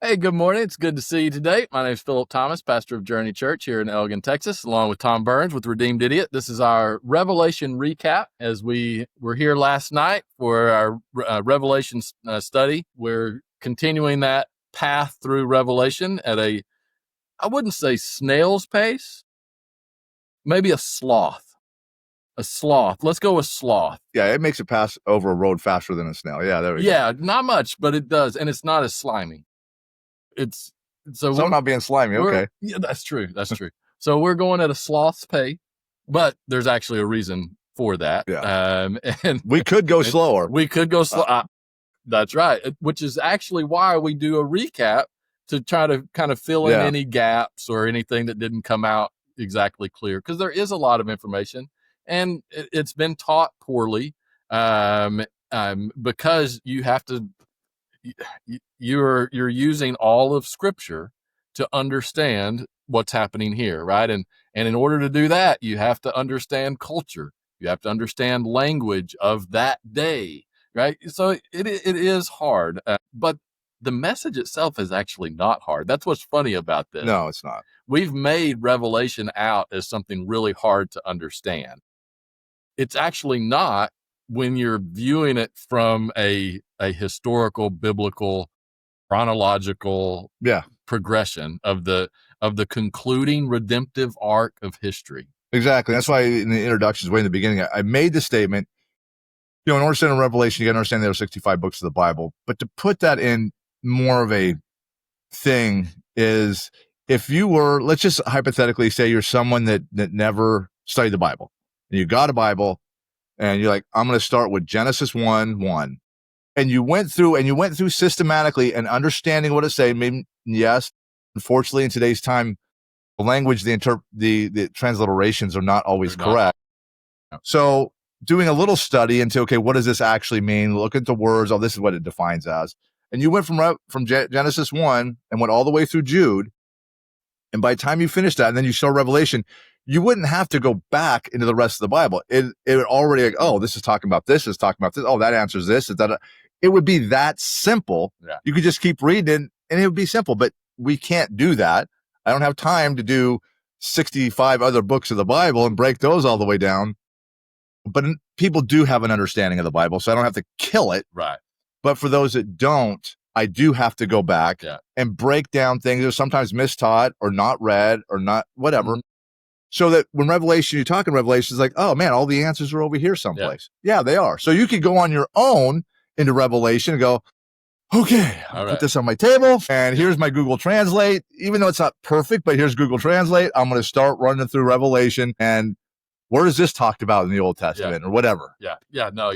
Hey, good morning. It's good to see you today. My name is Philip Thomas, pastor of Journey Church here in Elgin, Texas, along with Tom Burns with Redeemed Idiot. This is our Revelation recap as we were here last night for our Revelation study. We're continuing that path through Revelation at I wouldn't say snail's pace, maybe a sloth. A sloth. Let's go with sloth. Yeah, it makes it pass over a road faster than a snail. Yeah, there we go. Yeah, not much, but it does. And it's not as slimy. So I'm not being slimy. Okay. Yeah, that's true. That's true. So we're going at a sloth's pace, but there's actually a reason for that. Yeah. And we could go slower. We could go slow. That's right. Which is actually why we do a recap to try to kind of fill in any gaps or anything that didn't come out exactly clear. Because there is a lot of information and it's been taught poorly because you have to, you're using all of Scripture to understand what's happening here, right? And in order to do that, you have to understand culture. You have to understand language of that day, right? So it is hard, but the message itself is actually not hard. That's what's funny about this. No, it's not. We've made Revelation out as something really hard to understand. It's actually not when you're viewing it from a historical, biblical, chronological progression of the concluding redemptive arc of history. Exactly. That's why in the introductions, way in the beginning, I made the statement, in order to understand Revelation, you got to understand there are 65 books of the Bible. But to put that in more of a thing is, if you were, let's just hypothetically say you're someone that never studied the Bible, and you got a Bible, and you're like, I'm going to start with Genesis 1:1. And you went through systematically and understanding what it's saying. Maybe, yes, unfortunately, in today's time, the language, the transliterations are not always correct. So doing a little study into, okay, what does this actually mean? Look at the words. Oh, this is what it defines as. And you went from Genesis 1 and went all the way through Jude. And by the time you finish that, and then you show Revelation, you wouldn't have to go back into the rest of the Bible. It would already, like, oh, this is talking about this, is talking about this. Oh, that answers this. Is that it would be that simple. Yeah. You could just keep reading and it would be simple, but we can't do that. I don't have time to do 65 other books of the Bible and break those all the way down. But people do have an understanding of the Bible, so I don't have to kill it. Right. But for those that don't, I do have to go back and break down things that are sometimes mistaught or not read or not whatever. Mm-hmm. So that when you're talking Revelation, it's like, oh man, all the answers are over here someplace. Yeah, they are. So you could go on your own into Revelation and go, okay, I'll put this on my table and here's my Google Translate. Even though it's not perfect, but here's Google Translate. I'm going to start running through Revelation and where is this talked about in the Old Testament or whatever? Yeah. No,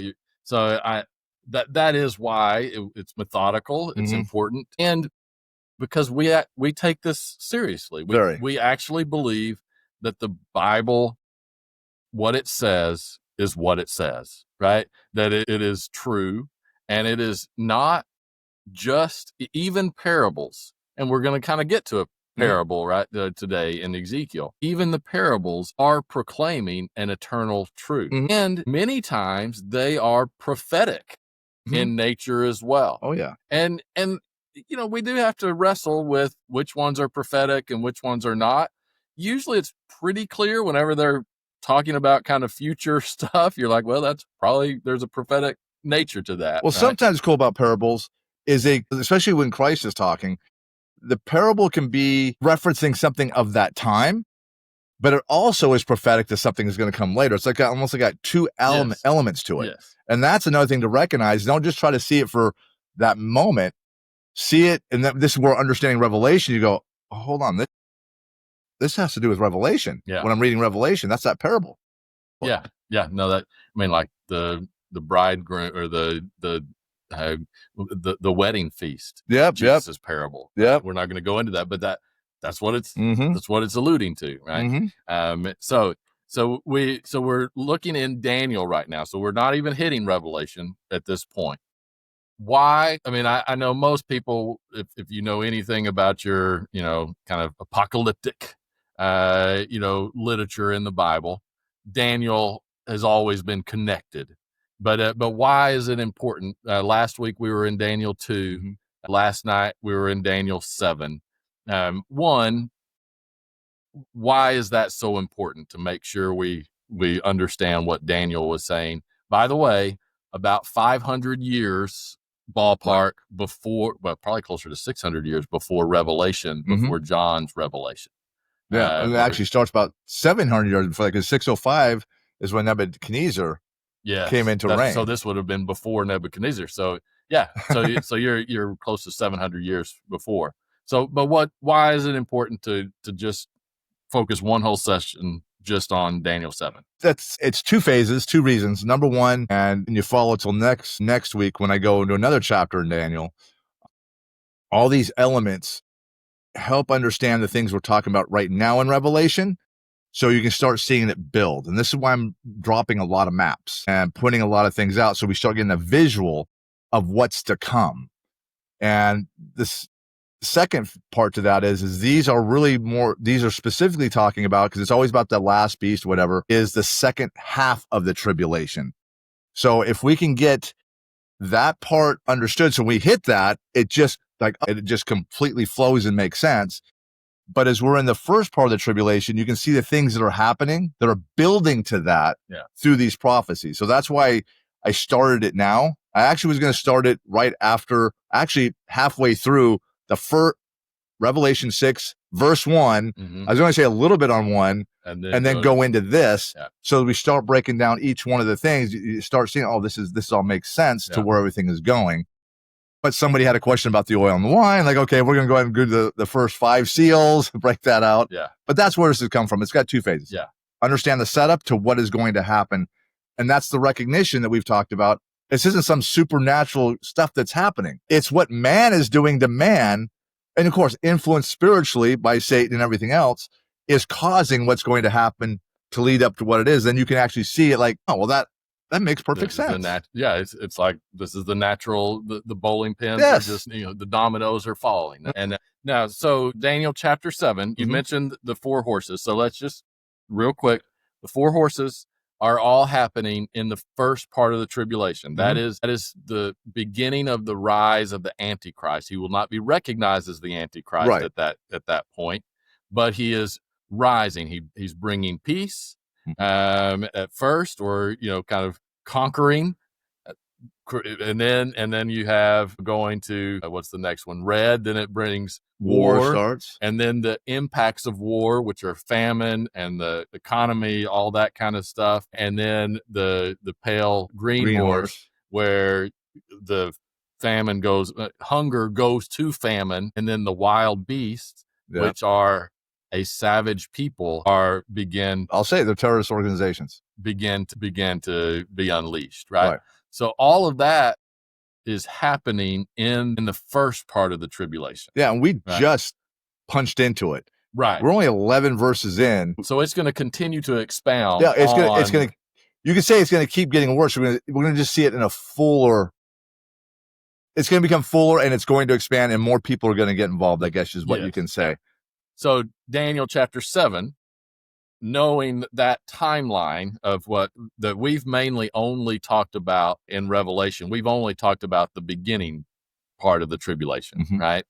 that is why it's methodical. It's important. And because we take this seriously, we actually believe that the Bible, what it says is what it says, right? That it is true. And it is not just even parables. And we're going to kind of get to a parable right today in Ezekiel. Even the parables are proclaiming an eternal truth. And many times they are prophetic in nature as well. Oh, yeah. And we do have to wrestle with which ones are prophetic and which ones are not. Usually it's pretty clear whenever they're talking about kind of future stuff. You're like, well, that's probably, there's a prophetic nature to that. Well, sometimes cool about parables is especially when Christ is talking, the parable can be referencing something of that time, but it also is prophetic to something that's going to come later. It's like almost like two elements to it. Yes. And that's another thing to recognize. Don't just try to see it for that moment. See it, and this is where understanding Revelation, you go, oh, hold on, this has to do with Revelation. Yeah. When I'm reading Revelation, that's that parable. Yeah. No, like the bridegroom or the wedding feast. Jesus' parable. Yep. We're not going to go into that, but that's what it's that's what it's alluding to, right? So we're looking in Daniel right now. So we're not even hitting Revelation at this point. Why? I mean, I know most people, if you know anything about your, kind of apocalyptic, literature in the Bible, Daniel has always been connected. But why is it important? Last week we were in Daniel 2, Last night we were in Daniel 7. One, why is that so important to make sure we understand what Daniel was saying? By the way, about 500 years ballpark before, well, probably closer to 600 years before Revelation, before John's revelation. Yeah, it actually starts about 700 years before, because 605 is when Nebuchadnezzar came into reign. So this would have been before Nebuchadnezzar. So yeah, so you're close to 700 years before. So, but why is it important to just focus one whole session just on Daniel 7? It's two phases, two reasons. Number one, and you follow till next week when I go into another chapter in Daniel. All these elements help understand the things we're talking about right now in Revelation, so you can start seeing it build. And this is why I'm dropping a lot of maps and putting a lot of things out, so we start getting a visual of what's to come. And this second part to that is these are specifically talking about, because it's always about the last beast, whatever, is the second half of the tribulation. So if we can get that part understood, so we hit that, it just completely flows and makes sense. But as we're in the first part of the tribulation, you can see the things that are happening that are building to that through these prophecies. So that's why I started it now. I actually was going to start it right after, actually halfway through the first Revelation 6, verse 1. I was going to say a little bit on 1 and then go into this. So we start breaking down each one of the things. You start seeing, oh, this all makes sense to where everything is going. But somebody had a question about the oil and the wine. Like, okay, we're going to go ahead and go to the first 5 seals, break that out. But that's where this has come from. It's got two phases. Understand the setup to what is going to happen. And that's the recognition that we've talked about. This isn't some supernatural stuff that's happening. It's what man is doing to man. And of course, influenced spiritually by Satan and everything else, is causing what's going to happen to lead up to what it is. Then you can actually see it like, oh, well, that makes perfect sense. It's like, this is the natural, the bowling pins are just, the dominoes are falling. And now, so Daniel chapter 7, you mentioned the 4 horses. So let's just real quick, the 4 horses are all happening in the first part of the tribulation. That is the beginning of the rise of the Antichrist. He will not be recognized as the Antichrist at that point, but he is rising. He's bringing peace at first, or kind of conquering, and then you have going to what's the next one? Red. Then it brings war starts, and then the impacts of war, which are famine and the economy, all that kind of stuff, and then the pale green horse, where the famine goes, hunger goes to famine, and then the wild beasts, which are a savage people, I'll say they're terrorist organizations, begin to be unleashed, right? So all of that is happening in the first part of the tribulation. Yeah, and we just punched into it. Right. We're only 11 verses in. So it's going to continue to expound. Yeah, it's going to, you can say it's going to keep getting worse. We're going to just see it in a fuller, it's going to become fuller, and it's going to expand, and more people are going to get involved, I guess is what you can say. So Daniel chapter 7, knowing that timeline of what that we've mainly only talked about in Revelation, we've only talked about the beginning part of the tribulation, right?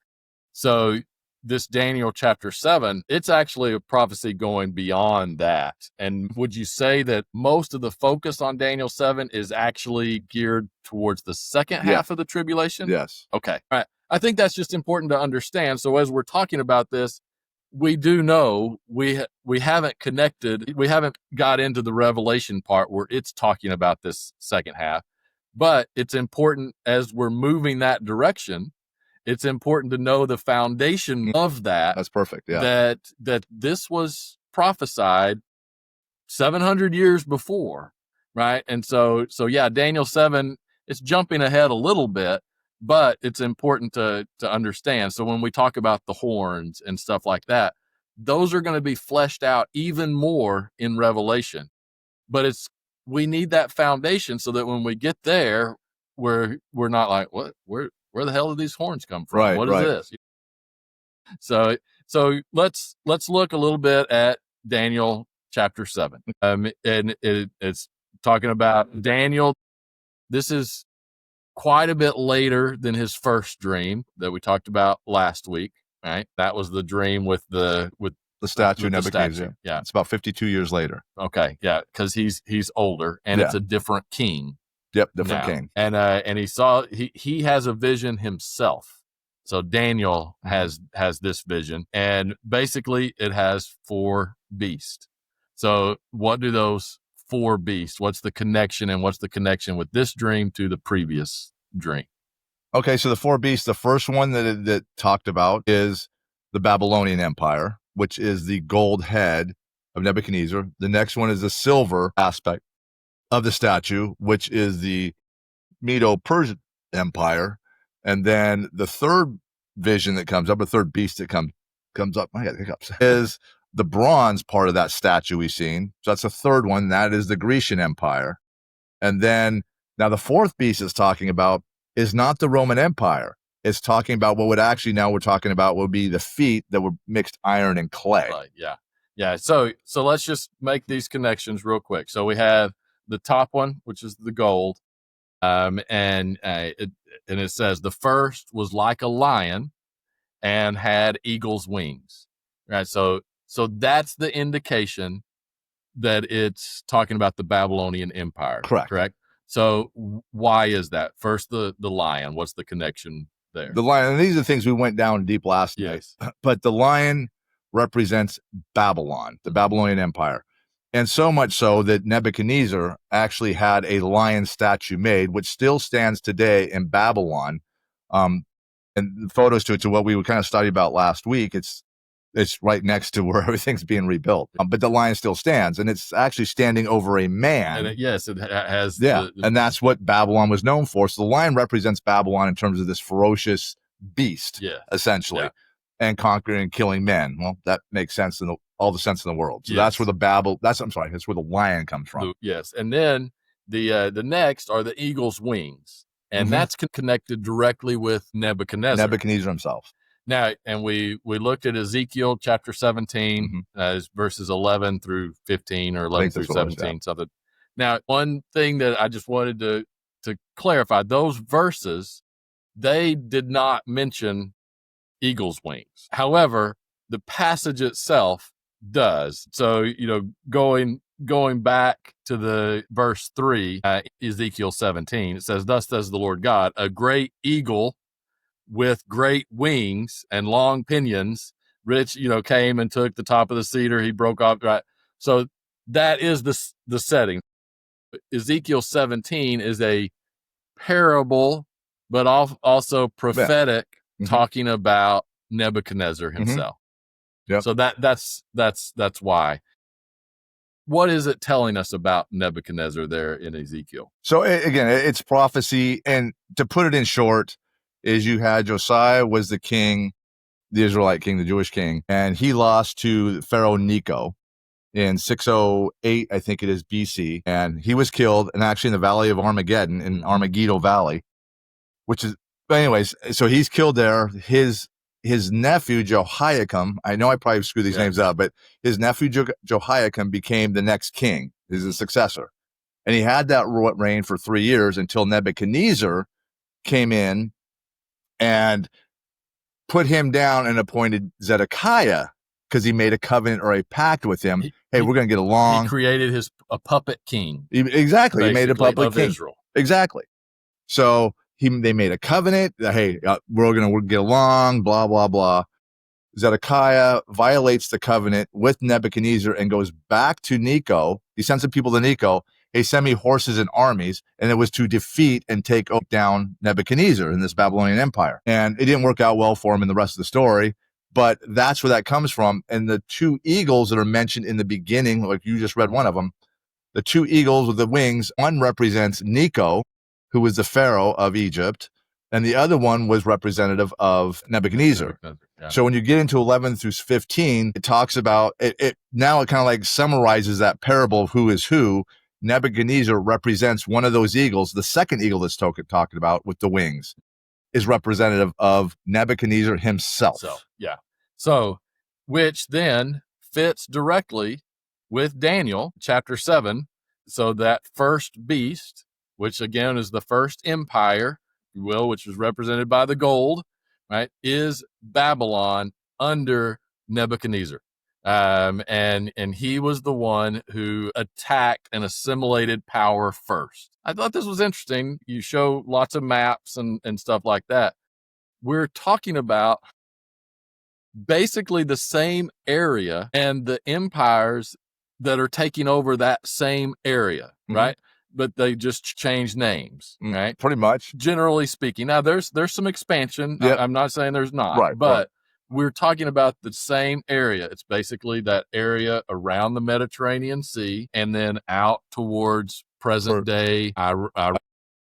So this Daniel chapter 7, it's actually a prophecy going beyond that. And would you say that most of the focus on Daniel 7 is actually geared towards the second half of the tribulation? Yes. Okay. All right. I think that's just important to understand. So as we're talking about this, we do know we haven't connected, we haven't got into the Revelation part where it's talking about this second half, but it's important as we're moving that direction. It's important to know the foundation of that. That's perfect. Yeah. That this was prophesied 700 years before, right? And so yeah, Daniel 7, it's jumping ahead a little bit, but it's important to understand. So when we talk about the horns and stuff like that, those are going to be fleshed out even more in Revelation. But we need that foundation so that when we get there, we're not like, what? Where the hell did these horns come from? Right, what is this? So let's look a little bit at Daniel chapter 7. And it's talking about Daniel. This is quite a bit later than his first dream that we talked about last week, right? That was the dream with the statue Nebuchadnezzar. Yeah. It's about 52 years later. Okay. Yeah. Because he's older and it's a different king. Yep. Different king. And he has a vision himself. So Daniel has this vision, and basically it has 4 beasts. So what do those 4 beasts? What's the connection, and what's the connection with this dream to the previous dream? Okay, so the 4 beasts, the first one that talked about is the Babylonian Empire, which is the gold head of Nebuchadnezzar. The next one is the silver aspect of the statue, which is the Medo-Persian Empire. And then the third vision that comes up, the third beast that comes up, I got hiccups, is the bronze part of that statue we've seen. So that's the third one. That is the Grecian Empire. And then now the fourth beast it's talking about is not the Roman Empire. It's talking about what would actually now we're talking about would be the feet that were mixed iron and clay. Right, yeah. Yeah. So let's just make these connections real quick. So we have the top one, which is the gold. And it says the first was like a lion and had eagle's wings, right? So that's the indication that it's talking about the Babylonian Empire. Correct. So why is that? First, the lion. What's the connection there? The lion. And these are the things we went down deep last night. But the lion represents Babylon, the Babylonian Empire. And so much so that Nebuchadnezzar actually had a lion statue made, which still stands today in Babylon. And the photos to what we would kind of study about last week, it's right next to where everything's being rebuilt. But the lion still stands, and it's actually standing over a man. And it has. Yeah, and that's what Babylon was known for. So the lion represents Babylon in terms of this ferocious beast, essentially, and conquering and killing men. Well, that makes sense in all the sense in the world. So that's where that's where the lion comes from. Yes, and then the next are the eagle's wings, and that's connected directly with Nebuchadnezzar himself. Now, and we looked at Ezekiel chapter 17, verses 11 through 15 or 11 through 17, something. Now, one thing that I just wanted to clarify, those verses, they did not mention eagle's wings. However, the passage itself does. So, going back to the verse 3, Ezekiel 17, it says, "Thus says the Lord God, a great eagle with great wings and long pinions, Rich, came and took the top of the cedar. He broke off. Right. So that is the setting. Ezekiel 17 is a parable, but also prophetic, talking about Nebuchadnezzar himself. Yep. So that's why. What is it telling us about Nebuchadnezzar there in Ezekiel? So again, it's prophecy, and to put it in short, is you had Josiah was the king, the Israelite king, the Jewish king, and he lost to Pharaoh Necho in 608, I think it is BC, and he was killed, and actually in the Valley of Armageddon, in Armageddon Valley, which is, but anyways, so he's killed there. His nephew Jehoiakim, I know I probably screw these names up, but his nephew Jehoiakim became the next king. He's a successor, and he had that reign for 3 years until Nebuchadnezzar came in and put him down and appointed Zedekiah, because he made a covenant or a pact with him. We're going to get along. He created a puppet king. Exactly. He made a puppet king. Israel. Exactly. So they made a covenant. We're going to get along, blah, blah, blah. Zedekiah violates the covenant with Nebuchadnezzar and goes back to Necho. He sends some people to Necho. Hey, send me horses and armies. And it was to defeat and take down Nebuchadnezzar in this Babylonian Empire. And it didn't work out well for him in the rest of the story, but that's where that comes from. And the 2 eagles that are mentioned in the beginning, like you just read one of them, the 2 eagles with the wings, one represents Necho, who was the Pharaoh of Egypt, and the other one was representative of Nebuchadnezzar. Yeah. So when you get into 11 through 15, it talks about it. Now it kind of like summarizes that parable of who is who. Nebuchadnezzar represents one of those eagles. The second eagle that's talking about with the wings is representative of Nebuchadnezzar himself. So which then fits directly with Daniel chapter 7. So that first beast, which again is the first empire, you will, which is represented by the gold, right, is Babylon under Nebuchadnezzar. And he was the one who attacked and assimilated power first. I thought this was interesting. You show lots of maps and stuff like that. We're talking about basically the same area and the empires that are taking over that same area, right? But they just change names, right? Pretty much. Generally speaking. Now, there's some expansion. Yep. I'm not saying there's not, but we're talking about the same area. It's basically that area around the Mediterranean Sea and then out towards present day,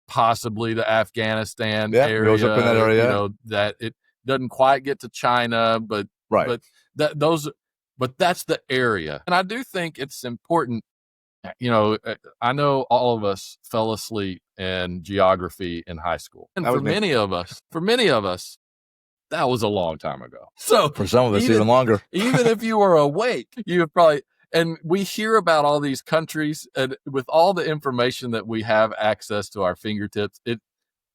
possibly the Afghanistan area. Goes up in that area. You know, that it doesn't quite get to China, but that's the area. And I do think it's important. You know, I know all of us fell asleep in geography in high school. And for many of us, that was a long time ago. So for some of us, even longer. Even if you were awake, you have probably, and we hear about all these countries, and with all the information that we have access to our fingertips,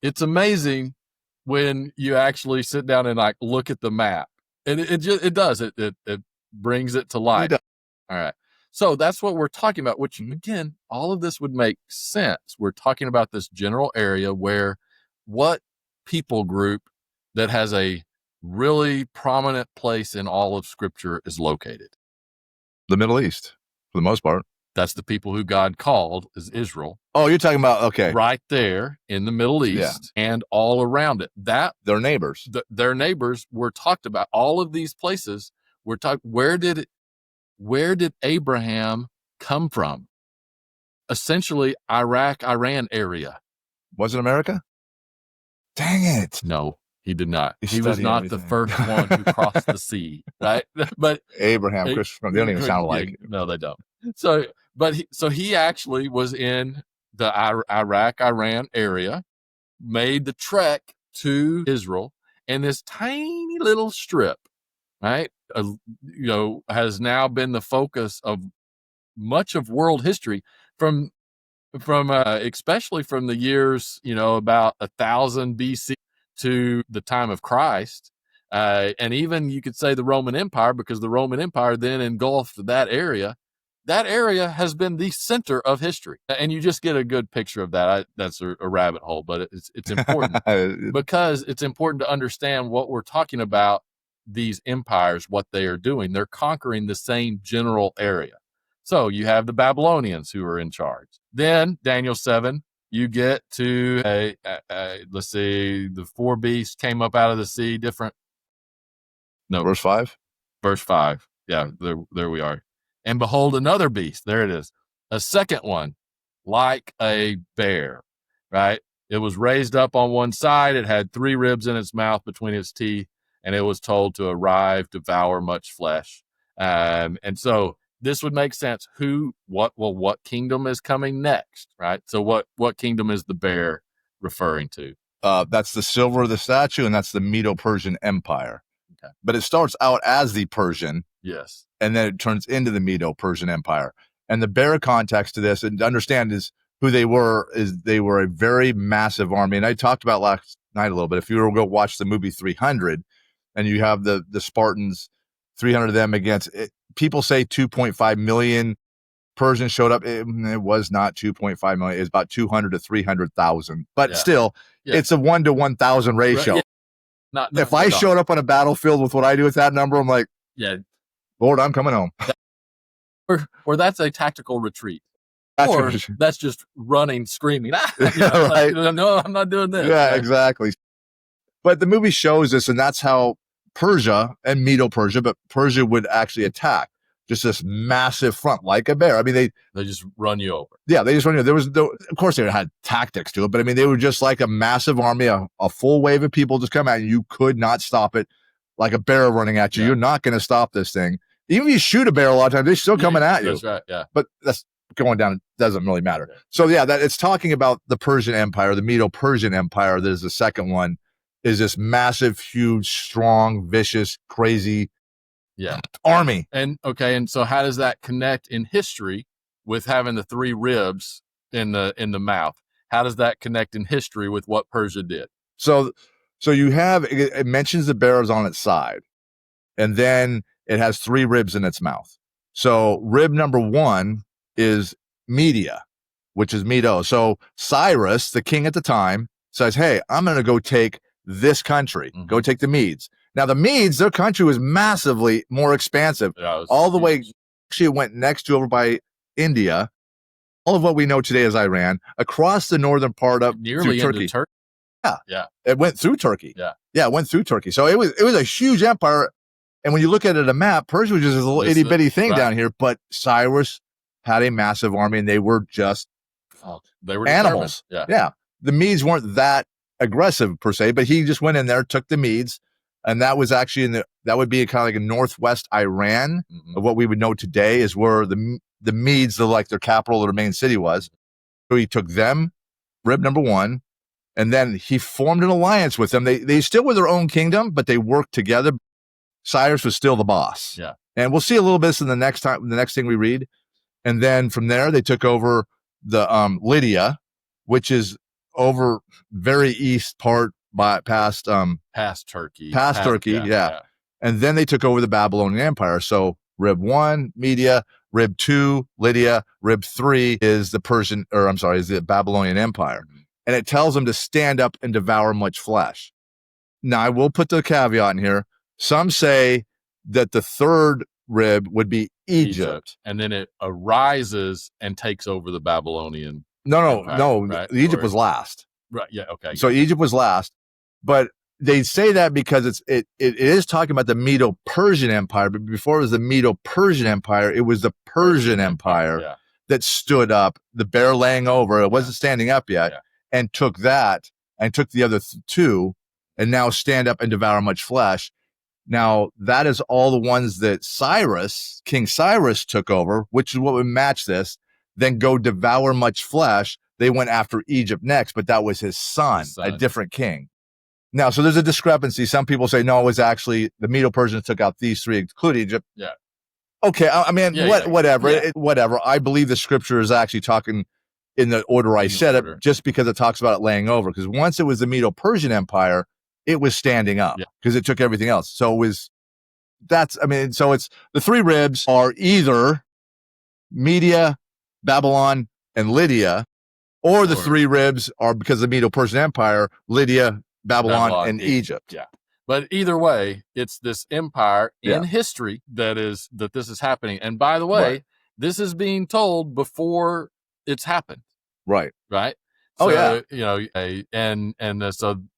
it's amazing when you actually sit down and like look at the map. And it brings it to life. All right. So that's what we're talking about, which again, all of this would make sense. We're talking about this general area where what people group that has a really prominent place in all of Scripture is located? The Middle East, for the most part. That's the people who God called is Israel. Oh, you're talking about, okay. Right there in the Middle East and all around it. Their neighbors. Their neighbors were talked about. All of these places were talked. Where did Abraham come from? Essentially, Iraq, Iran area. Was it America? Dang it. No, he did not. He was not the first one who crossed the sea, right? But Abraham, Christopher, they don't even sound alike. No, they don't. So he actually was in the Iraq, Iran area, made the trek to Israel, and this tiny little strip, right, has now been the focus of much of world history from especially from the years, about 1000 BC to the time of Christ. And even you could say the Roman Empire, because the Roman Empire then engulfed that area. That area has been the center of history. And you just get a good picture of that. That's a rabbit hole, but it's important because it's important to understand what we're talking about. These empires, what they are doing, they're conquering the same general area. So you have the Babylonians who are in charge. Then Daniel 7, you get to let's see, the 4 beasts came up out of the sea. Verse 5. Yeah, there we are. And behold, another beast. There it is. A second one, like a bear, right? It was raised up on one side. It had 3 ribs in its mouth between its teeth, and it was told to arrive, devour much flesh. And so this would make sense. What kingdom is coming next, right? So what kingdom is the bear referring to? That's the silver of the statue, and that's the Medo-Persian Empire. Okay. But it starts out as the Persian. Yes. And then it turns into the Medo-Persian Empire. And the bear context to this, and to understand is who they were a very massive army. And I talked about last night a little bit. If you were to go watch the movie 300, and you have the Spartans, 300 of them against it, people say 2.5 million Persians showed up. It was not 2.5 million. It was about 200 to 300,000. But still, it's a 1 to 1,000 ratio. Right, yeah. If I showed up on a battlefield with what I do with that number, I'm like, Lord, I'm coming home. Or that's a tactical retreat. Or that's just running, screaming. Right. No, I'm not doing this. Yeah, exactly. But the movie shows us, and that's how Persia and Medo-Persia, but Persia would actually attack. Just this massive front, like a bear. I mean, they just run you over. Yeah, they just run you. Of course, they had tactics to it, but I mean, they were just like a massive army, a full wave of people just come at you. You could not stop it, like a bear running at you. Yeah. You're not going to stop this thing. Even if you shoot a bear a lot of times, they're still coming at you. That's right. Yeah, but that's going down. It doesn't really matter. Yeah. So yeah, that it's talking about the Persian Empire, the Medo-Persian Empire. There's the second one. Is this massive, huge, strong, vicious, crazy army. And so how does that connect in history with having the 3 ribs in the mouth? How does that connect in history with what Persia did? So you have, it mentions the bear is on its side, and then it has 3 ribs in its mouth. So rib number 1 is Media, which is Medo. So Cyrus, the king at the time, says, hey, I'm going to go take this country, go take the Medes. Now the Medes, their country was massively more expansive, all the way, actually it went next to over by India, all of what we know today as Iran, across the northern part of nearly Turkey. Yeah. It went through Turkey. Yeah, it went through Turkey. So it was a huge empire. And when you look at it on a map, Persia was just a little itty bitty thing down here, but Cyrus had a massive army, and they were just they were animals. Yeah. The Medes weren't that aggressive per se, but he just went in there, took the Medes, and that was actually that would be kind of like a northwest Iran of what we would know today is where the Medes, like their capital, their main city was. So he took them, rib number 1, and then he formed an alliance with them. They still were their own kingdom, but they worked together. Cyrus was still the boss. Yeah. And we'll see a little bit in the next thing we read. And then from there, they took over the Lydia, which is over very east part past Turkey. Past Turkey, yeah. And then they took over the Babylonian Empire. So rib 1, Media, rib 2, Lydia, rib 3 is the the Babylonian Empire. And it tells them to stand up and devour much flesh. Now, I will put the caveat in here. Some say that the 3rd rib would be Egypt. And then it arises and takes over the Babylonian. No. Right? Egypt was last. Right. Yeah. Okay. So Egypt was last, but they say that because it is talking about the Medo-Persian Empire, but before it was the Medo-Persian Empire, it was the Persian Empire that stood up, the bear laying over. It wasn't standing up yet, and took that and took the other 2, and now stand up and devour much flesh. Now, that is all the ones that King Cyrus took over, which is what would match this. Then go devour much flesh. They went after Egypt next, but that was his son, a different king. Now, so there's a discrepancy. Some people say, no, it was actually the Medo-Persians took out these 3, including Egypt. Yeah. Okay, I mean, whatever. Yeah. Whatever. I believe the scripture is actually talking in the order I said it, just because it talks about it laying over. Because once it was the Medo-Persian Empire, it was standing up because it took everything else. So it's the 3 ribs are either Media, Babylon, and Lydia, or the 3 ribs are because of the Medo-Persian Empire, Lydia, Babylon, and Egypt. Yeah. But either way, it's this empire in history that this is happening. And by the way, this is being told before it's happened. Right. Right. So,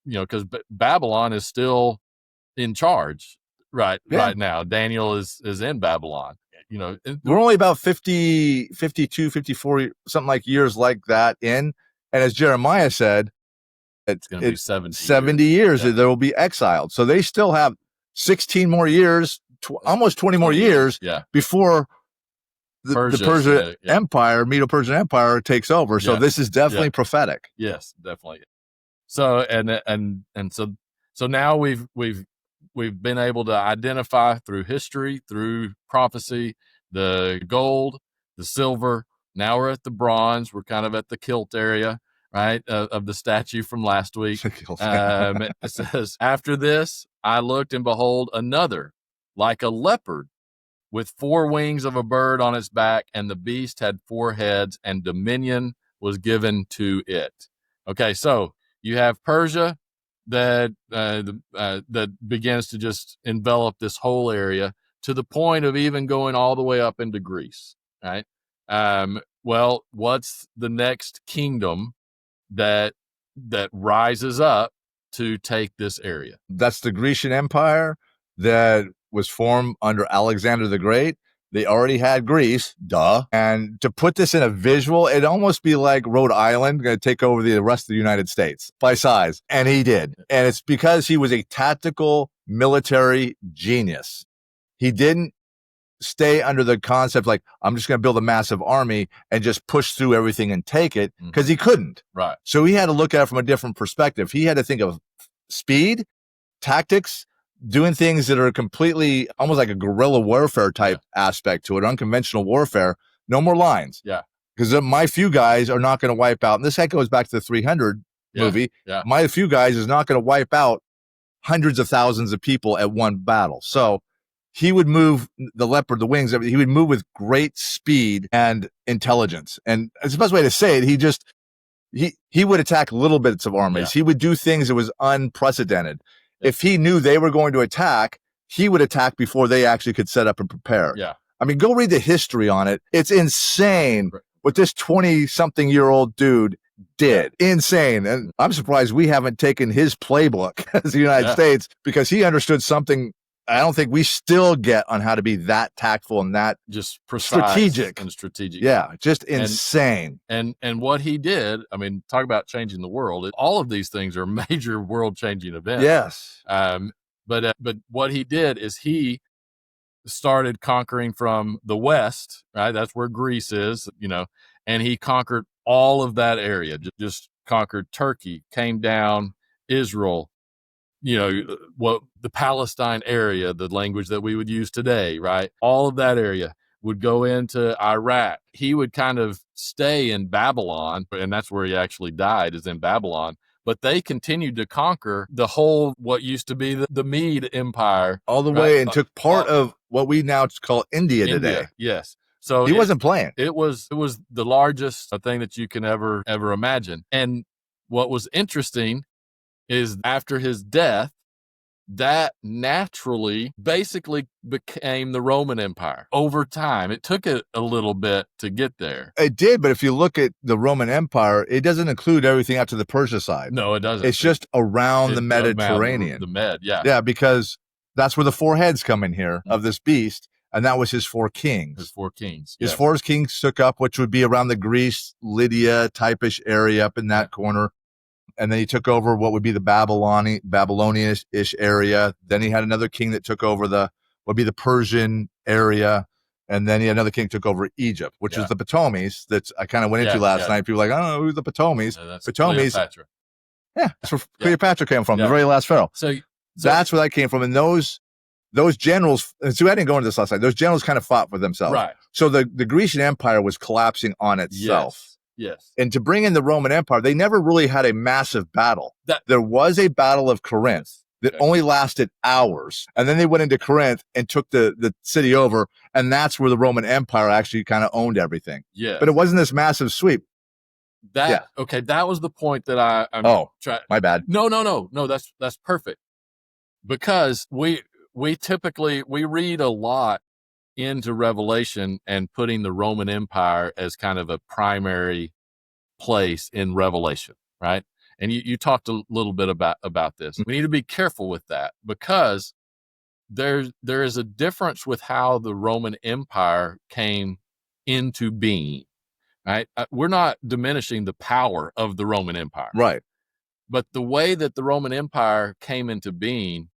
because Babylon is still in charge right now. Daniel is in Babylon. We're only about 50, 52, 54, something like years like that in. And as Jeremiah said, it's going to be 70 years there will be exiled. So they still have 16 more years, almost 20 more years before the Persia Empire, Medo-Persian Empire takes over. So this is definitely prophetic. Yes, definitely. So so now we've been able to identify through history, through prophecy, the gold, the silver. Now we're at the bronze. We're kind of at the kilt area, right, of the statue from last week. It says, after this, I looked and behold another like a leopard, with 4 wings of a bird on its back, and the beast had 4 heads, and dominion was given to it. Okay, so you have Persia that begins to just envelop this whole area to the point of even going all the way up into Greece, right? Well, what's the next kingdom that rises up to take this area? That's the Grecian Empire that was formed under Alexander the Great. They already had Greece, duh. And to put this in a visual, it'd almost be like Rhode Island going to take over the rest of the United States by size. And he did. And it's because he was a tactical military genius. He didn't stay under the concept like, I'm just going to build a massive army and just push through everything and take it, because he couldn't. Right. So he had to look at it from a different perspective. He had to think of speed, tactics, doing things that are completely almost like a guerrilla warfare type aspect to it, unconventional warfare. No more lines. Yeah. Because my few guys are not going to wipe out. And this heck goes back to the 300 movie. Might a Few Guys is not going to wipe out hundreds of thousands of people at one battle. So he would move the leopard, the wings, he would move with great speed and intelligence. And it's the best way to say it. He would attack little bits of armies. He would do things that was unprecedented. If he knew they were going to attack, he would attack before they actually could set up and prepare. I mean, go read the history on it. It's insane what this 20-something-year-old dude did. Insane. And I'm surprised we haven't taken his playbook as the United States, because he understood something I don't think we still get on how to be that tactful and that just strategic. Yeah, just insane. And what he did, I mean, talk about changing the world. All of these things are major world-changing events. Yes. But what he did is he started conquering from the west, right? That's where Greece is, and he conquered all of that area. Just conquered Turkey, came down Israel, what the Palestine area, the language that we would use today, right? All of that area would go into Iraq. He would kind of stay in Babylon, and that's where he actually died, is in Babylon. But they continued to conquer the whole, what used to be the Mede Empire. All the way, and took part of what we now call India today. Yes. So he wasn't playing. It was the largest thing that you can ever imagine. And what was interesting is after his death, that naturally basically became the Roman Empire over time. It took it a little bit to get there. It did, but if you look at the Roman Empire, it doesn't include everything out to the Persia side. No, it doesn't. It's just around the Mediterranean. The Med, yeah. Yeah, because that's where the four heads come in here of this beast, and that was his four kings. His four kings. His four kings took up, which would be around the Greece, Lydia type-ish area up in that corner. And then he took over what would be the Babylonian-ish area. Then he had another king that took over would be the Persian area. And then he had another king took over Egypt, which is the Ptolemies that I kind of went into last night. People were like, oh, who's the Ptolemies? Ptolemies. Cleopatra. Yeah, that's where Cleopatra came from, the very last pharaoh. So that's where that came from. And those generals, so I didn't go into this last night, those generals kind of fought for themselves. Right. So the Grecian Empire was collapsing on itself. Yes. And to bring in the Roman Empire, they never really had a massive battle. There was a battle of Corinth that only lasted hours. And then they went into Corinth and took the city over. And that's where the Roman Empire actually kind of owned everything. Yeah. But it wasn't this massive sweep. Okay. That was the point that I'm my bad. No, that's perfect. Because we typically read a lot into Revelation and putting the Roman Empire as kind of a primary place in Revelation, right? And you talked a little bit about this. We need to be careful with that, because there is a difference with how the Roman Empire came into being, right? We're not diminishing the power of the Roman Empire. Right. But the way that the Roman Empire came into being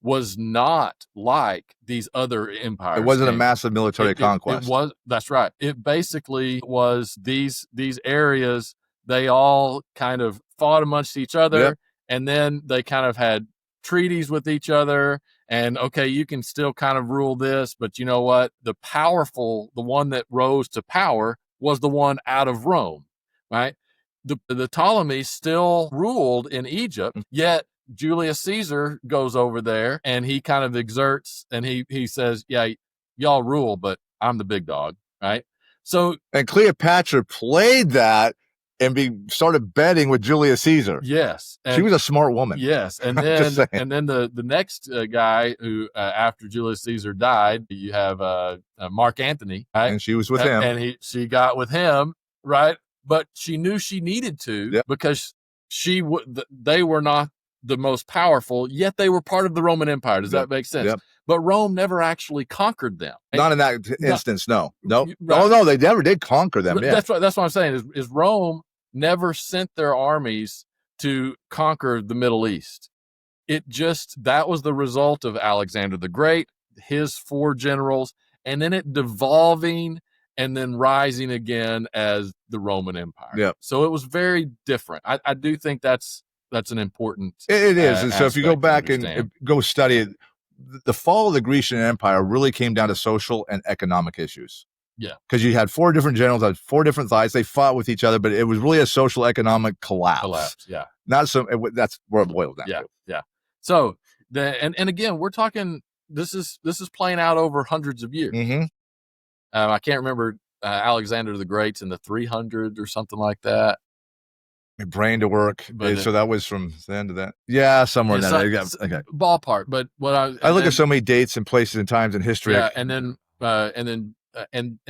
was not like these other empires. It wasn't a massive military conquest. It was. That's right. It basically was these areas. They all kind of fought amongst each other, and then they kind of had treaties with each other. And okay, you can still kind of rule this, but you know what? The one that rose to power was the one out of Rome, right? The Ptolemies still ruled in Egypt, yet Julius Caesar goes over there and he kind of exerts, and he says, yeah, y'all rule, but I'm the big dog, right? So, and Cleopatra played that and started betting with Julius Caesar. Yes. She was a smart woman. Yes. And then the next guy who, after Julius Caesar died, you have Mark Antony, right? And she was with him. And she got with him, right? But she knew she needed to, because they were not the most powerful, yet they were part of the Roman Empire. Does that make sense? Yep. But Rome never actually conquered them. Not in that instance, no. Right. Oh, no, they never did conquer them. Yeah. That's what I'm saying is Rome never sent their armies to conquer the Middle East. That was the result of Alexander the Great, his four generals, and then it devolving and then rising again as the Roman Empire. Yep. So it was very different. I do think that's an important. It is. And so if you go back and go study it, the fall of the Grecian Empire really came down to social and economic issues. Yeah. Because you had 4 different generals, had 4 different sides. They fought with each other, but it was really a social economic collapse. Yeah. Not so. That's where it boils down to. Yeah. So and again, we're talking. This is playing out over hundreds of years. Mm-hmm. I can't remember Alexander the Great's in the 300s or something like that. My brain to work, but so that was from the end of that. Yeah, somewhere in that. Okay, ballpark. But what I look at so many dates and places and times in history. Yeah, and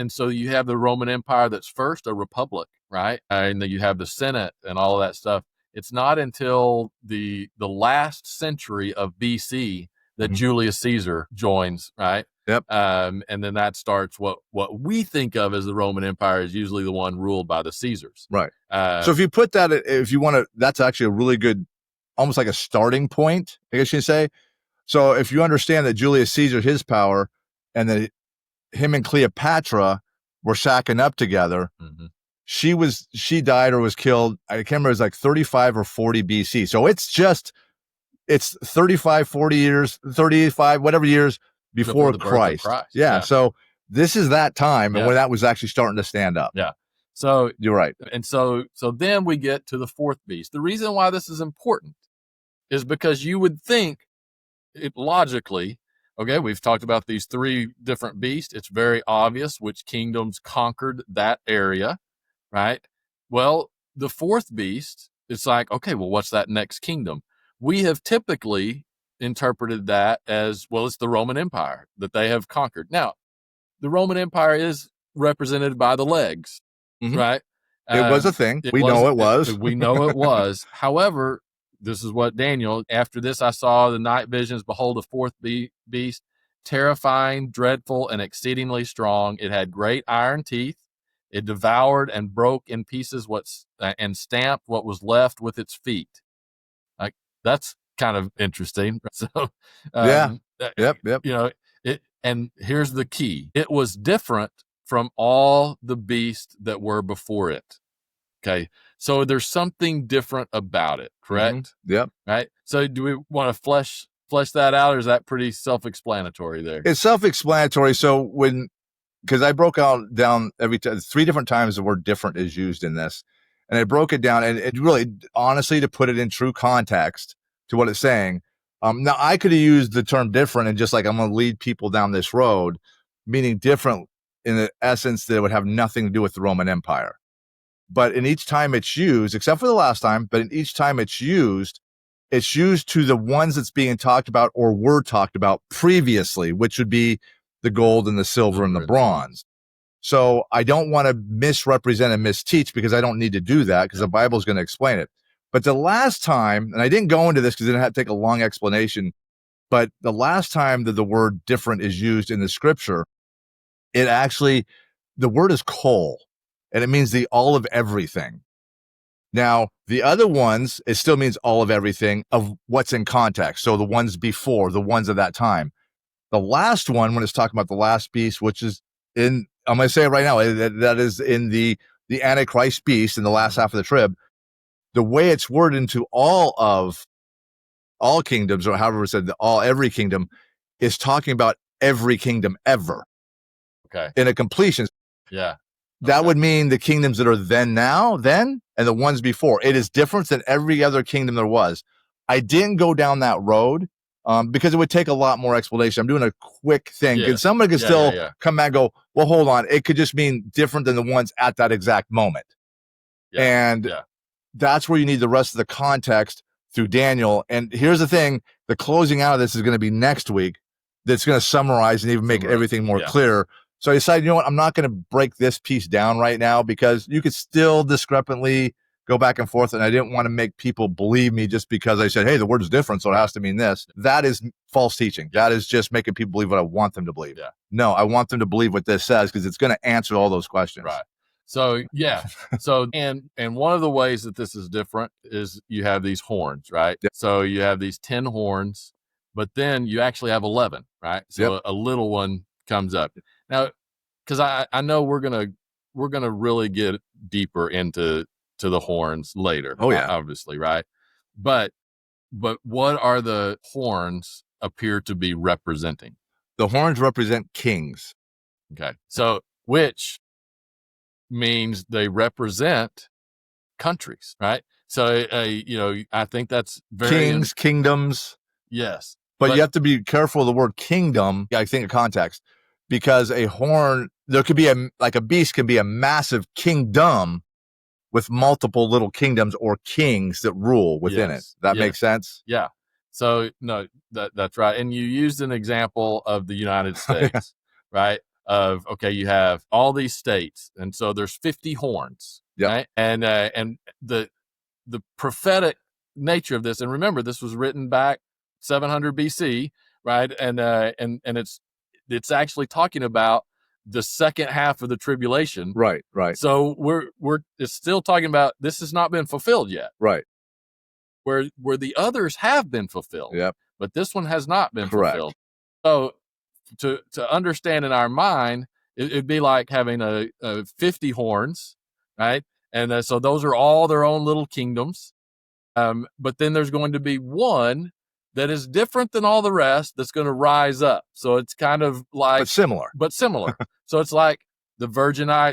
so you have the Roman Empire that's first a republic, right? And then you have the Senate and all of that stuff. It's not until the last century of BC that Julius Caesar joins, right? Yep. And then that starts what we think of as the Roman Empire is usually the one ruled by the Caesars. Right. So if you put that, if you want to, that's actually a really good, almost like a starting point, I guess you'd say. So if you understand that Julius Caesar, his power, and that him and Cleopatra were shacking up together, she died or was killed. I can't remember, it was like 35 or 40 BC. So it's 35, 40 years, 35, whatever years before Christ. Yeah. So this is that time and when that was actually starting to stand up. Yeah. So you're right. And so then we get to the 4th beast. The reason why this is important is because you would think logically, okay, we've talked about these 3 different beasts. It's very obvious which kingdoms conquered that area, right? Well, the 4th beast, it's like, okay, well, what's that next kingdom? We have typically interpreted that as, well, it's the Roman Empire that they have conquered. Now, the Roman Empire is represented by the legs, right? It was a thing. We know it was. We know it was. However, this is what Daniel, after this, I saw the night visions, behold, a 4th beast, terrifying, dreadful, and exceedingly strong. It had great iron teeth. It devoured and broke in pieces and stamped what was left with its feet. Like, that's kind of interesting. So, yep. You know, and here's the key. It was different from all the beasts that were before it. Okay. So there's something different about it, correct? Yep. Right. So do we want to flesh that out, or is that pretty self-explanatory there? It's self-explanatory. So because I broke out down 3 different times the word different is used in this, and I broke it down and it really, honestly, to put it in true context to what it's saying. Now I could have used the term different and just like, I'm going to lead people down this road, meaning different in the essence that it would have nothing to do with the Roman Empire. But in each time it's used, except for the last time, but in each time it's used to the ones that's being talked about or were talked about previously, which would be the gold and the silver and the bronze. So I don't want to misrepresent and misteach because I don't need to do that because the Bible is going to explain it. But the last time, and I didn't go into this because I didn't have to take a long explanation, but the last time that the word different is used in the scripture, the word is kol, and it means the all of everything. Now, the other ones, it still means all of everything of what's in context. So the ones before, the ones of that time. The last one, when it's talking about the last beast, which is I'm going to say it right now, that is in the Antichrist beast in the last half of the trib, the way it's worded into all kingdoms, or however it said, every kingdom, is talking about every kingdom ever. Okay. In a completion. Yeah. That would mean the kingdoms that are then, and the ones before. It is different than every other kingdom there was. I didn't go down that road because it would take a lot more explanation. I'm doing a quick thing. Yeah. And somebody could still come back and go, well, hold on. It could just mean different than the ones at that exact moment. That's where you need the rest of the context through Daniel. And here's the thing. The closing out of this is going to be next week. That's going to summarize and even make everything more clear. So I decided, you know what, I'm not going to break this piece down right now because you could still discrepantly go back and forth. And I didn't want to make people believe me just because I said, hey, the word is different, so it has to mean this. That is false teaching. That is just making people believe what I want them to believe. Yeah. No, I want them to believe what this says because it's going to answer all those questions. Right. So, yeah. So, and one of the ways that this is different is you have these horns, right? Yep. So you have these 10 horns, but then you actually have 11, right? So a little one comes up. Now, because I know we're gonna really get deeper into the horns later. Oh yeah, obviously, right? But what are the horns appear to be representing? The horns represent kings. Okay, so which means they represent countries, right? So, I think that's very kingdoms. Yes. But you have to be careful of the word kingdom, I think, in context, because a horn, there could be a beast can be a massive kingdom with multiple little kingdoms or kings that rule within it. That makes sense? Yeah. So, no, that's right. And you used an example of the United States, right? Of, okay, you have all these states, and so there's 50 horns, right? And the prophetic nature of this, and remember, this was written back 700 BC, right? And it's actually talking about the second half of the tribulation, right? So it's still talking about this has not been fulfilled yet, right? Where the others have been fulfilled, but this one has not been fulfilled. So to understand in our mind, it'd be like having a 50 horns, right? And so those are all their own little kingdoms. But then there's going to be one that is different than all the rest that's going to rise up. So it's kind of like but similar. So it's like the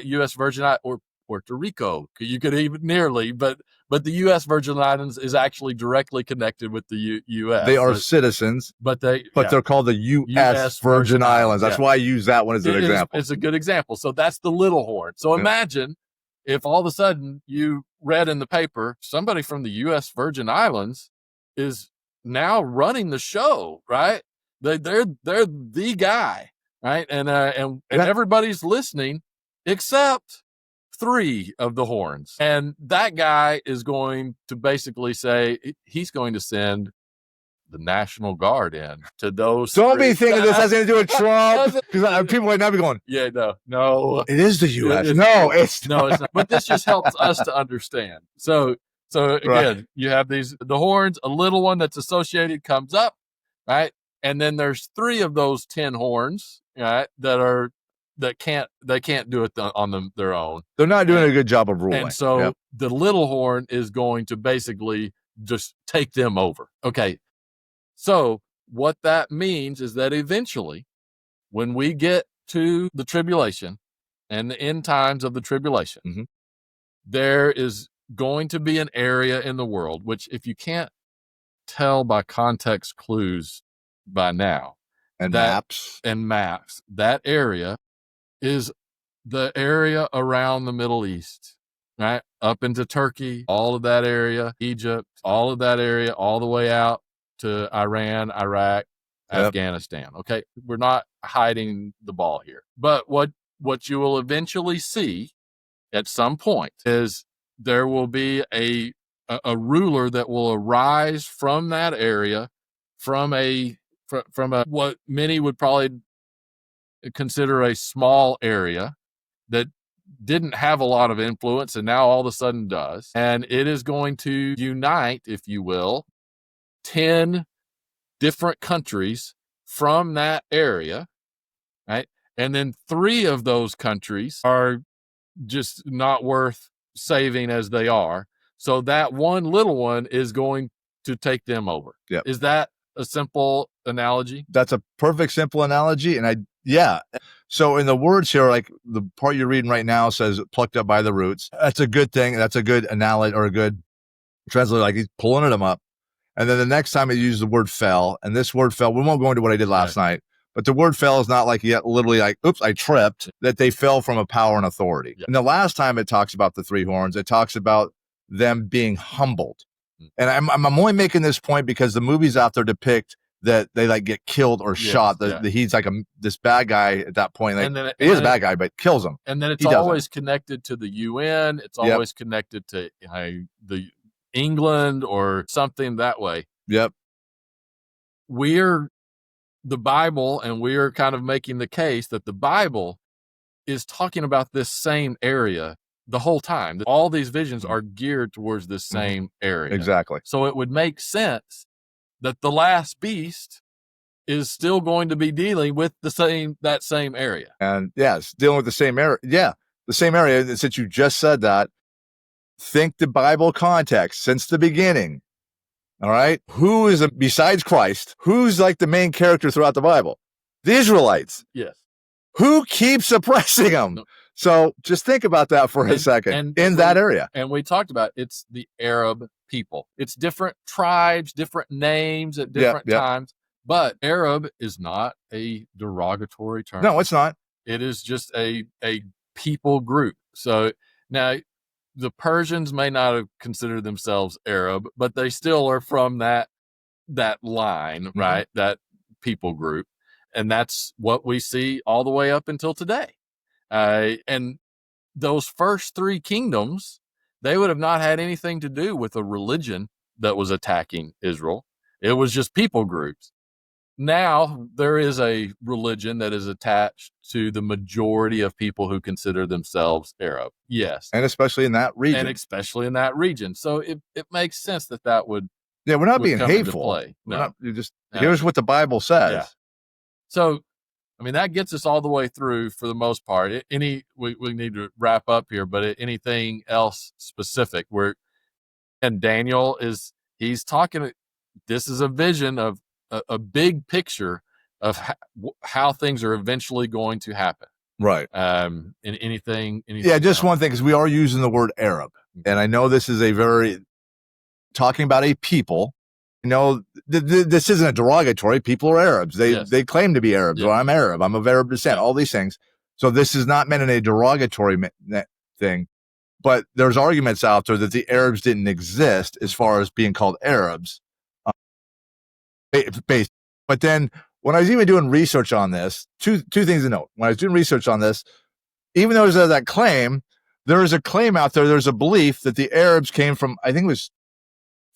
U.S. Virgin Islands, or Puerto Rico. You could even nearly, but the U.S. Virgin Islands is actually directly connected with the U.S. They are citizens, but they're called the U.S. Virgin Islands. That's why I use that one as an example. It's a good example. So that's the little horn. So imagine if all of a sudden you read in the paper, somebody from the U.S. Virgin Islands is now running the show, right? They're the guy, right? And everybody's listening except 3 of the horns. And that guy is going to basically say he's going to send the National Guard in to those. Don't be thinking this has anything to do with Trump, because people might not be going, no. It is the U.S. It's not. But this just helps us to understand. So again, you have the horns, a little one that's associated comes up, right? And then there's 3 of those 10 horns, right, that can't do it on their own. They're not doing a good job of ruling. And so the little horn is going to basically just take them over. Okay. So what that means is that eventually, when we get to the tribulation and the end times of the tribulation, there is going to be an area in the world, which if you can't tell by context clues by now, and maps, that area is the area around the Middle East, right? Up into Turkey, all of that area, Egypt, all of that area, all the way out to Iran, Iraq, Afghanistan. Okay. We're not hiding the ball here. But what you will eventually see at some point is there will be a ruler that will arise from that area, from a what many would probably consider a small area that didn't have a lot of influence and now all of a sudden does. And it is going to unite, if you will, 10 different countries from that area, right? And then 3 of those countries are just not worth saving as they are. So that one little one is going to take them over. Yep. Is that a simple analogy? That's a perfect simple analogy. And so in the words here, like the part you're reading right now says plucked up by the roots. That's a good thing. That's a good analogy, or a good translator, like he's pulling them up. And then the next time he used the word fell, and this word fell, we won't go into what I did last night, but the word fell is not like yet literally like, oops, I tripped, that they fell from a power and authority. And the last time it talks about the 3 horns, it talks about them being humbled. And I'm only making this point because the movies out there depict that they like get killed or shot. He's like this bad guy at that point. Like, he is a bad guy, but kills him. And then it's always connected to the UN. It's always connected to the England or something that way. Yep. We're the Bible, and we're kind of making the case that the Bible is talking about this same area the whole time. All these visions are geared towards this same area. Exactly. So it would make sense that the last beast is still going to be dealing with that same area. And it's dealing with the same area. Yeah, the same area. And since you just said that, think the Bible context since the beginning. All right. Who is, besides Christ, who's like the main character throughout the Bible? The Israelites. Yes. Who keeps oppressing them? No. So just think about that for a second in that area. And we talked about it's the Arab people. It's different tribes, different names at different times. But Arab is not a derogatory term. No, it's not. It is just a people group. So now the Persians may not have considered themselves Arab, but they still are from that line, right? That people group. And that's what we see all the way up until today. And those first three kingdoms, they would have not had anything to do with a religion that was attacking Israel. It was just people groups. Now there is a religion that is attached to the majority of people who consider themselves Arab. Yes. And especially in that region. So it makes sense that would. Yeah, we're not being hateful. No. Here's what the Bible says. Yeah. So, I mean, that gets us all the way through for the most part. We need to wrap up here, but anything else specific and Daniel he's talking, this is a vision of a big picture of how things are eventually going to happen. Right. In anything yeah, just else. One thing, because we are using the word Arab. And I know this is talking about a people. This isn't a derogatory. People are Arabs. They claim to be Arabs. Or I'm Arab. I'm of Arab descent. All these things. So this is not meant in a derogatory thing. But there's arguments out there that the Arabs didn't exist as far as being called Arabs. But then when I was even doing research on this, two things to note. When I was doing research on this, even though there's that claim, there is a claim out there. There's a belief that the Arabs came from, I think it was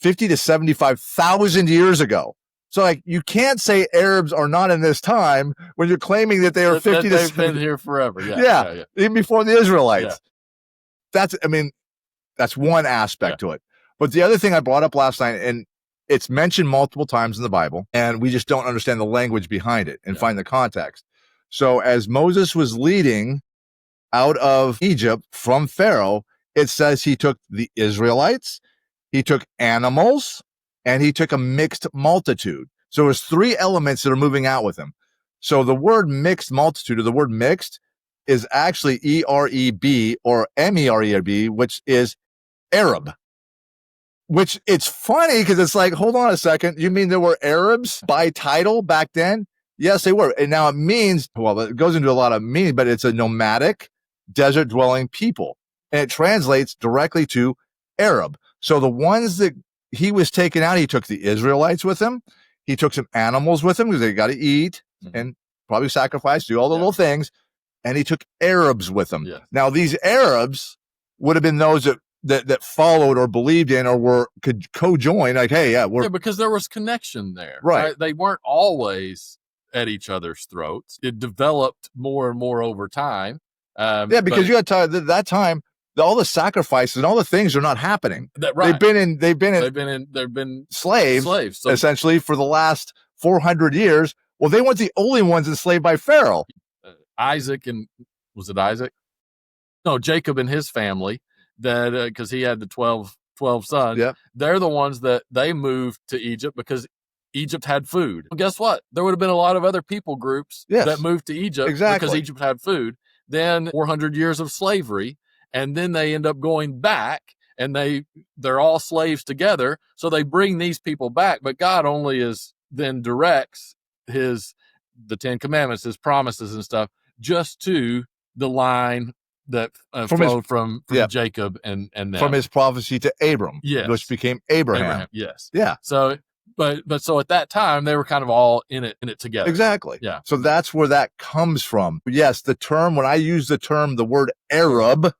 50 to 75,000 years ago. So you can't say Arabs are not in this time when you're claiming that they are 50 to 70. They've been here forever. Yeah. Even before the Israelites. Yeah. That's one aspect to it. But the other thing I brought up last night, and it's mentioned multiple times in the Bible, and we just don't understand the language behind it and find the context. So as Moses was leading out of Egypt from Pharaoh, it says he took the Israelites, he took animals, and he took a mixed multitude. So there's three elements that are moving out with him. So the word mixed multitude, or the word mixed, is actually E-R-E-B or M-E-R-E-B, which is Arab. Which it's funny because it's like, hold on a second. You mean there were Arabs by title back then? Yes, they were. And now it means, well, it goes into a lot of meaning, but it's a nomadic, desert-dwelling people. And it translates directly to Arab. So the ones that he was taking out, he took the Israelites with him. He took some animals with him because they got to eat and probably sacrifice, do all the little things. And he took Arabs with him. Yeah. Now, these Arabs would have been those that followed or believed in or could co-join. Like, hey, because there was connection there. Right. They weren't always at each other's throats. It developed more and more over time. Because you got that time. All the sacrifices and all the things are not happening. Right. They've been slaves essentially for the last 400 years. Well, they weren't the only ones enslaved by Pharaoh. Was it Isaac? No, Jacob and his family, that because he had the 12 sons. Yep. They're the ones that they moved to Egypt because Egypt had food. Well, guess what? There would have been a lot of other people groups that moved to Egypt because Egypt had food. Then 400 years of slavery. And then they end up going back, and they're all slaves together. So they bring these people back, but God only then directs the 10 Commandments, his promises and stuff, just to the line that flowed from Jacob and them. From his prophecy to Abram, which became Abraham. Yes. Yeah. So, but so at that time they were kind of all in it together. Exactly. Yeah. So that's where that comes from. Yes, the term, when I use the word Arab,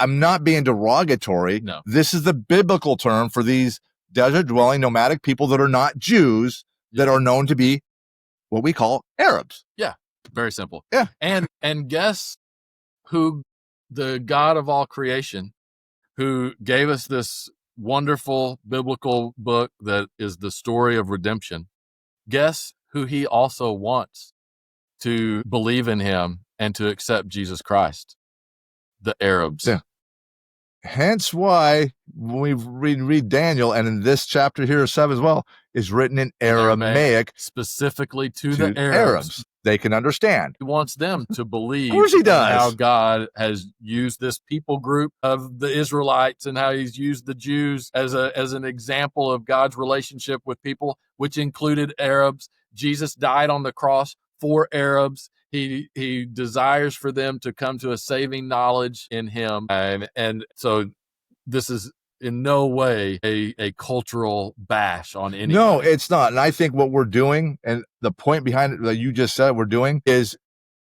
I'm not being derogatory. No. This is the biblical term for these desert-dwelling nomadic people that are not Jews that are known to be what we call Arabs. Yeah, very simple. Yeah. And guess who the God of all creation, who gave us this wonderful biblical book that is the story of redemption, guess who he also wants to believe in him and to accept Jesus Christ? The Arabs. Yeah. Hence why when we read Daniel, and in this chapter here, 7 as well, is written in Aramaic specifically to the Arabs. They can understand. He wants them to believe of course he does. How God has used this people group of the Israelites and how he's used the Jews as an example of God's relationship with people, which included Arabs. Jesus died on the cross for Arabs. He desires for them to come to a saving knowledge in him. And so this is in no way a cultural bash on anybody. No, it's not. And I think what we're doing, and the point behind it that you just said we're doing, is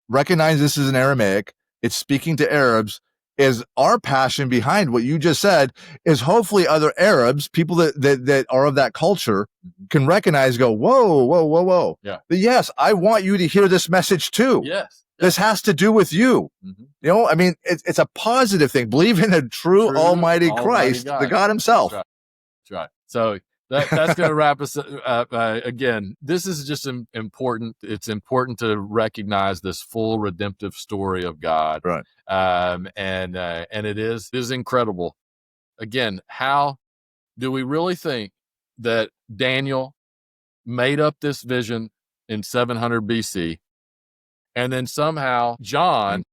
recognize this is an Aramaic. It's speaking to Arabs. Is our passion behind what you just said is hopefully other Arabs, people that are of that culture, can recognize, go, whoa. Yeah. But yes, I want you to hear this message too. Yes. This has to do with you. Mm-hmm. You know, I mean, it's a positive thing. Believe in a true Almighty Christ, God. The God himself. That's right. So that's going to wrap us up. Again, this is just important. It's important to recognize this full redemptive story of God. Right. And it is incredible. Again, how do we really think that Daniel made up this vision in 700 BC, and then somehow John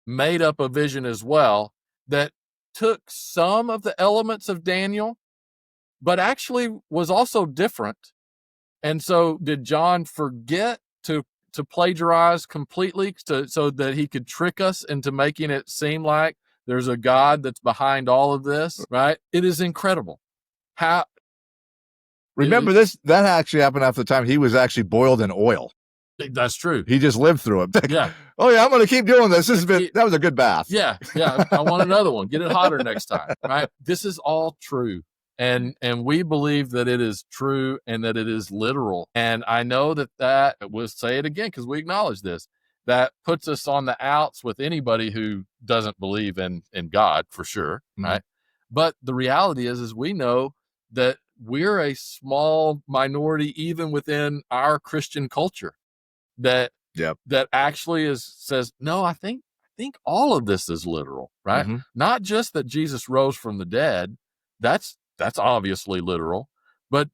made up a vision as well that took some of the elements of Daniel, but actually was also different? And so did John forget to plagiarize completely so that he could trick us into making it seem like there's a God that's behind all of this, right? It is incredible. Remember this, that actually happened after the time he was actually boiled in oil. That's true. He just lived through it. Yeah. Oh yeah, I'm going to keep doing this. That was a good bath. Yeah. I want another one. Get it hotter next time, right? This is all true. And we believe that it is true and that it is literal. And I know that we'll say it again because we acknowledge this, that puts us on the outs with anybody who doesn't believe in God, for sure, right? But the reality is we know that we're a small minority even within our Christian culture that actually says, no, I think all of this is literal, right? Mm-hmm. Not just that Jesus rose from the dead. That's obviously literal, but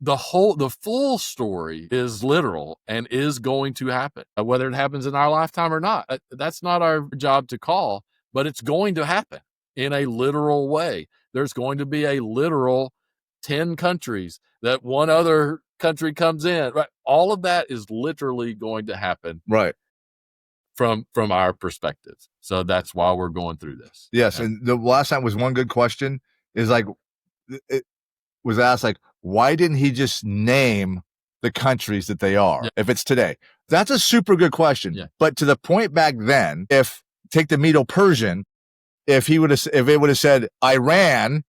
the full story is literal and is going to happen, whether it happens in our lifetime or not. That's not our job to call, but it's going to happen in a literal way. There's going to be a literal 10 countries that one other country comes in, right? All of that is literally going to happen, right? From our perspective. So that's why we're going through this. Yes. And the last time was one good question is like, it was asked, like, why didn't he just name the countries that they are? Yeah. If it's today, that's a super good question. Yeah. But to the point back then, if take the Medo-Persian, if it would have said Iran,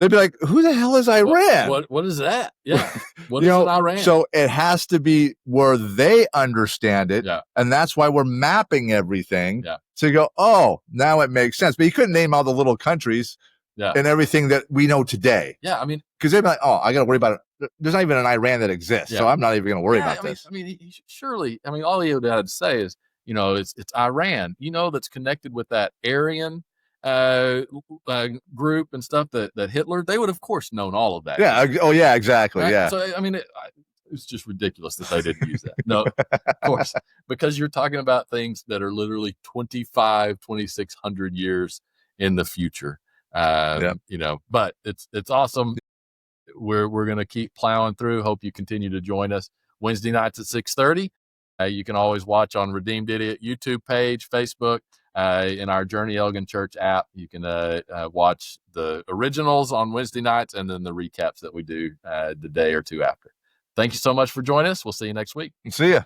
they'd be like, who the hell is Iran? What is that? Yeah. What is Iran? So it has to be where they understand it. Yeah. And that's why we're mapping everything. Yeah. So you go, oh, now it makes sense. But you couldn't name all the little countries. Yeah. And everything that we know today. Yeah, I mean, because they'd be like, oh, I got to worry about it. There's not even an Iran that exists, so I'm not even going to worry about this. Surely, all he would have to say is, it's Iran, that's connected with that Aryan group and stuff that Hitler, they would have, of course, known all of that. Yeah. Oh, yeah, exactly. Right? Yeah. So, it's just ridiculous that they didn't use that. No, of course, because you're talking about things that are literally 2,600 years in the future. But it's awesome. We're going to keep plowing through. Hope you continue to join us Wednesday nights at 6:30. You can always watch on Redeemed Idiot YouTube page, Facebook, in our Journey Elgin Church app. You can watch the originals on Wednesday nights and then the recaps that we do the day or two after. Thank you so much for joining us. We'll see you next week. See ya.